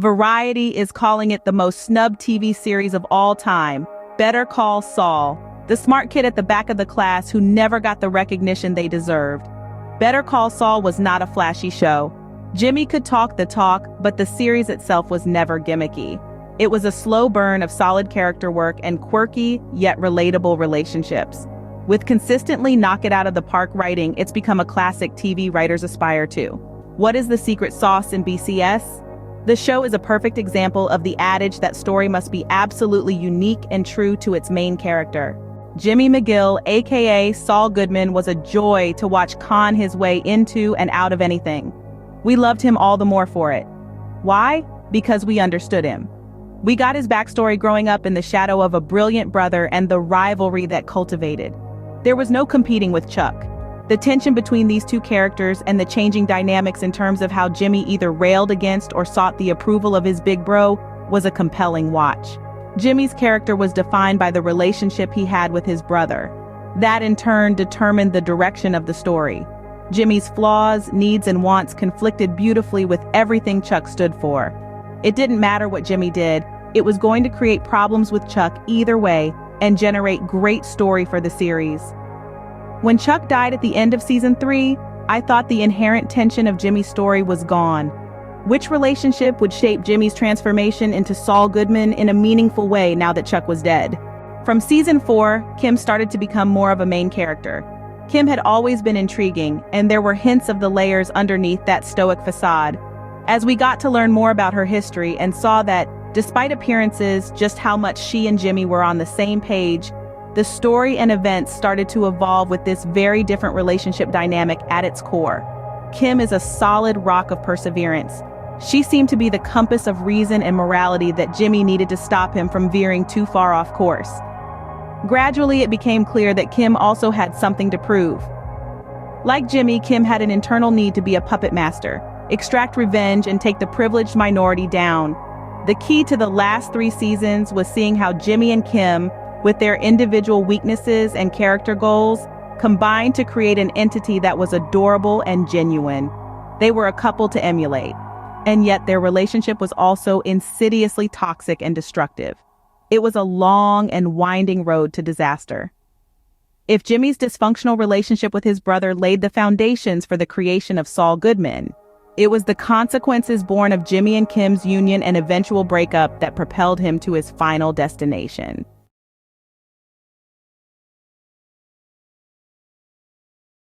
Variety is calling it the most snubbed TV series of all time. Better Call Saul, the smart kid at the back of the class who never got the recognition they deserved. Better Call Saul was not a flashy show. Jimmy could talk the talk, but the series itself was never gimmicky. It was a slow burn of solid character work and quirky, yet relatable relationships. With consistently knock-it-out-of-the-park writing, it's become a classic TV writers aspire to. What is the secret sauce in BCS? The show is a perfect example of the adage that story must be absolutely unique and true to its main character. Jimmy McGill, aka Saul Goodman, was a joy to watch con his way into and out of anything. We loved him all the more for it. Why? Because we understood him. We got his backstory growing up in the shadow of a brilliant brother and the rivalry that cultivated. There was no competing with Chuck. The tension between these two characters and the changing dynamics in terms of how Jimmy either railed against or sought the approval of his big bro was a compelling watch. Jimmy's character was defined by the relationship he had with his brother. That in turn determined the direction of the story. Jimmy's flaws, needs, and wants conflicted beautifully with everything Chuck stood for. It didn't matter what Jimmy did, it was going to create problems with Chuck either way and generate great story for the series. When Chuck died at the end of season 3, I thought the inherent tension of Jimmy's story was gone. Which relationship would shape Jimmy's transformation into Saul Goodman in a meaningful way now that Chuck was dead? From season 4, Kim started to become more of a main character. Kim had always been intriguing, and there were hints of the layers underneath that stoic facade. As we got to learn more about her history and saw that, despite appearances, just how much she and Jimmy were on the same page, the story and events started to evolve with this very different relationship dynamic at its core. Kim is a solid rock of perseverance. She seemed to be the compass of reason and morality that Jimmy needed to stop him from veering too far off course. Gradually, it became clear that Kim also had something to prove. Like Jimmy, Kim had an internal need to be a puppet master, extract revenge, and take the privileged minority down. The key to the last 3 seasons was seeing how Jimmy and Kim, with their individual weaknesses and character goals, combined to create an entity that was adorable and genuine. They were a couple to emulate, and yet their relationship was also insidiously toxic and destructive. It was a long and winding road to disaster. If Jimmy's dysfunctional relationship with his brother laid the foundations for the creation of Saul Goodman, it was the consequences born of Jimmy and Kim's union and eventual breakup that propelled him to his final destination.